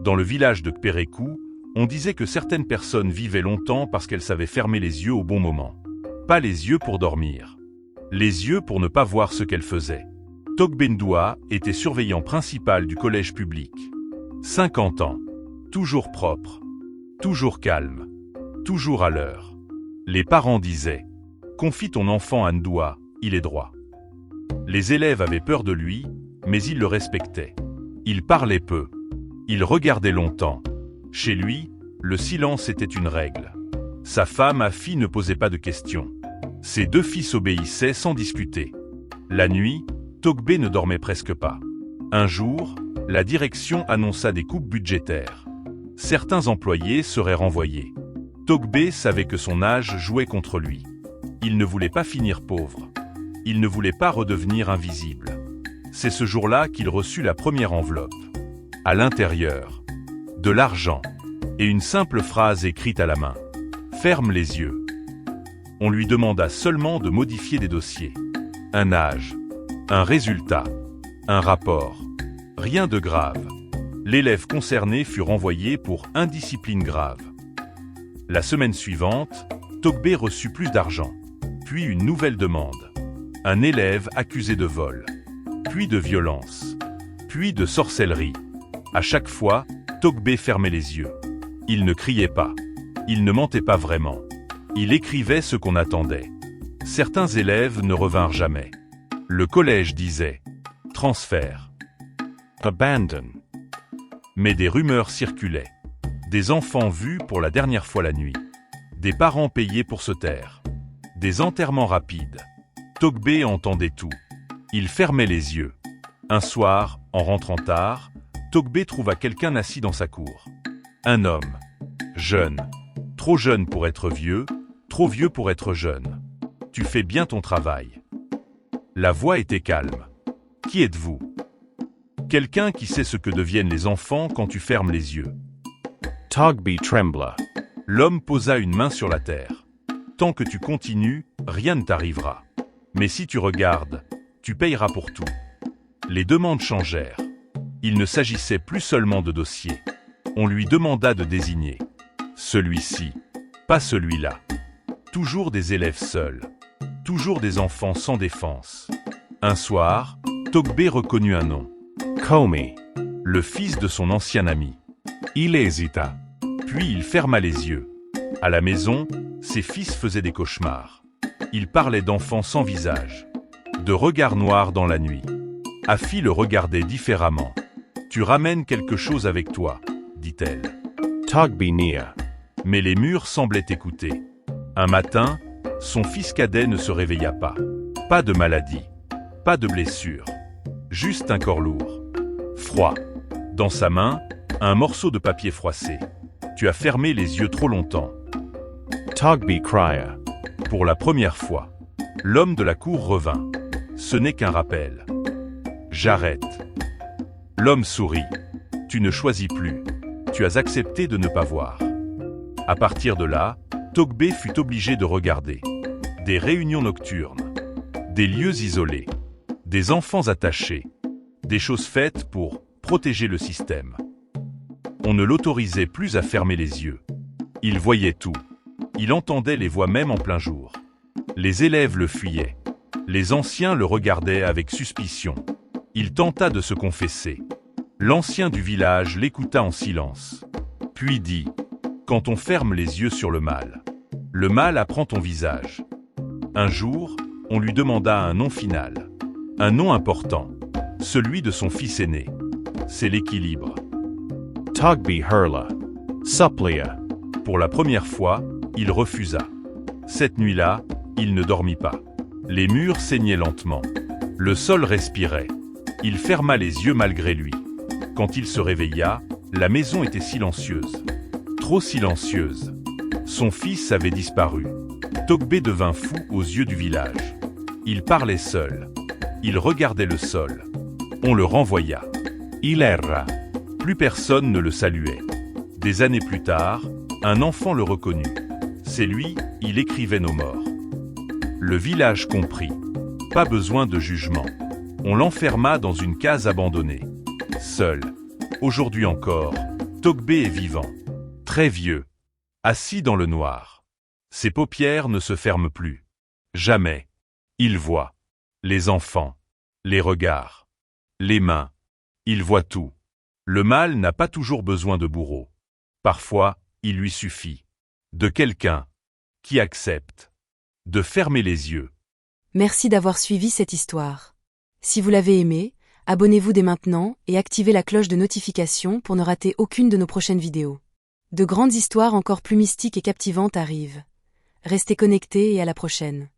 Dans le village de Kperekou, on disait que certaines personnes vivaient longtemps parce qu'elles savaient fermer les yeux au bon moment. Pas les yeux pour dormir. Les yeux pour ne pas voir ce qu'elles faisaient. Togbe Ndoua était surveillant principal du collège public. 50 ans. Toujours propre. Toujours calme. Toujours à l'heure. Les parents disaient « Confie ton enfant à Ndoua, il est droit ». Les élèves avaient peur de lui, mais ils le respectaient. Il parlait peu. Il regardait longtemps. Chez lui, le silence était une règle. Sa femme, Afi, ne posait pas de questions. Ses 2 fils obéissaient sans discuter. La nuit, Togbe ne dormait presque pas. Un jour, la direction annonça des coupes budgétaires. Certains employés seraient renvoyés. Togbe savait que son âge jouait contre lui. Il ne voulait pas finir pauvre. Il ne voulait pas redevenir invisible. C'est ce jour-là qu'il reçut la première enveloppe. À l'intérieur, de l'argent et une simple phrase écrite à la main. « Ferme les yeux ». On lui demanda seulement de modifier des dossiers. Un âge, un résultat, un rapport. Rien de grave. L'élève concerné fut renvoyé pour indiscipline grave. La semaine suivante, Togbe reçut plus d'argent. Puis une nouvelle demande. Un élève accusé de vol. Puis de violence. Puis de sorcellerie. À chaque fois, Togbe fermait les yeux. Il ne criait pas. Il ne mentait pas vraiment. Il écrivait ce qu'on attendait. Certains élèves ne revinrent jamais. Le collège disait « transfert »,« abandon ». Mais des rumeurs circulaient. Des enfants vus pour la dernière fois la nuit. Des parents payés pour se taire. Des enterrements rapides. Togbe entendait tout. Il fermait les yeux. Un soir, en rentrant tard, Togbe trouva quelqu'un assis dans sa cour. Un homme. Jeune. Trop jeune pour être vieux, trop vieux pour être jeune. Tu fais bien ton travail. La voix était calme. Qui êtes-vous? Quelqu'un qui sait ce que deviennent les enfants quand tu fermes les yeux. Togbe trembla. L'homme posa une main sur la terre. Tant que tu continues, rien ne t'arrivera. Mais si tu regardes, tu payeras pour tout. Les demandes changèrent. Il ne s'agissait plus seulement de dossiers. On lui demanda de désigner. Celui-ci, pas celui-là. Toujours des élèves seuls. Toujours des enfants sans défense. Un soir, Togbe reconnut un nom. Komi. Le fils de son ancien ami. Il hésita. Puis il ferma les yeux. À la maison, ses fils faisaient des cauchemars. Il parlait d'enfants sans visage. De regards noirs dans la nuit. Afi le regardait différemment. « Tu ramènes quelque chose avec toi », dit-elle. Togbe nia. Mais les murs semblaient écouter. Un matin, son fils cadet ne se réveilla pas. Pas de maladie. Pas de blessure. Juste un corps lourd. Froid. Dans sa main, un morceau de papier froissé. Tu as fermé les yeux trop longtemps. Togbe cria. Pour la première fois, l'homme de la cour revint. Ce n'est qu'un rappel. J'arrête. L'homme sourit. Tu ne choisis plus. Tu as accepté de ne pas voir. À partir de là, Togbe fut obligé de regarder. Des réunions nocturnes. Des lieux isolés. Des enfants attachés. Des choses faites pour protéger le système. On ne l'autorisait plus à fermer les yeux. Il voyait tout. Il entendait les voix même en plein jour. Les élèves le fuyaient. Les anciens le regardaient avec suspicion. Il tenta de se confesser. L'ancien du village l'écouta en silence. Puis dit « Quand on ferme les yeux sur le mal apprend ton visage. » Un jour, on lui demanda un nom final. Un nom important. Celui de son fils aîné. C'est l'équilibre. Togbe hurla. Supplia. Pour la première fois, il refusa. Cette nuit-là, il ne dormit pas. Les murs saignaient lentement. Le sol respirait. Il ferma les yeux malgré lui. Quand il se réveilla, la maison était silencieuse. Trop silencieuse. Son fils avait disparu. Togbe devint fou aux yeux du village. Il parlait seul. Il regardait le sol. On le renvoya. Il erra. Plus personne ne le saluait. Des années plus tard, un enfant le reconnut. C'est lui, il écrivait nos morts. Le village comprit. Pas besoin de jugement. On l'enferma dans une case abandonnée. Seul. Aujourd'hui encore, Togbé est vivant, très vieux, assis dans le noir. Ses paupières ne se ferment plus. Jamais. Il voit. Les enfants. Les regards. Les mains. Il voit tout. Le mal n'a pas toujours besoin de bourreau. Parfois, il lui suffit de quelqu'un qui accepte de fermer les yeux. Merci d'avoir suivi cette histoire. Si vous l'avez aimé, abonnez-vous dès maintenant et activez la cloche de notification pour ne rater aucune de nos prochaines vidéos. De grandes histoires encore plus mystiques et captivantes arrivent. Restez connectés et à la prochaine.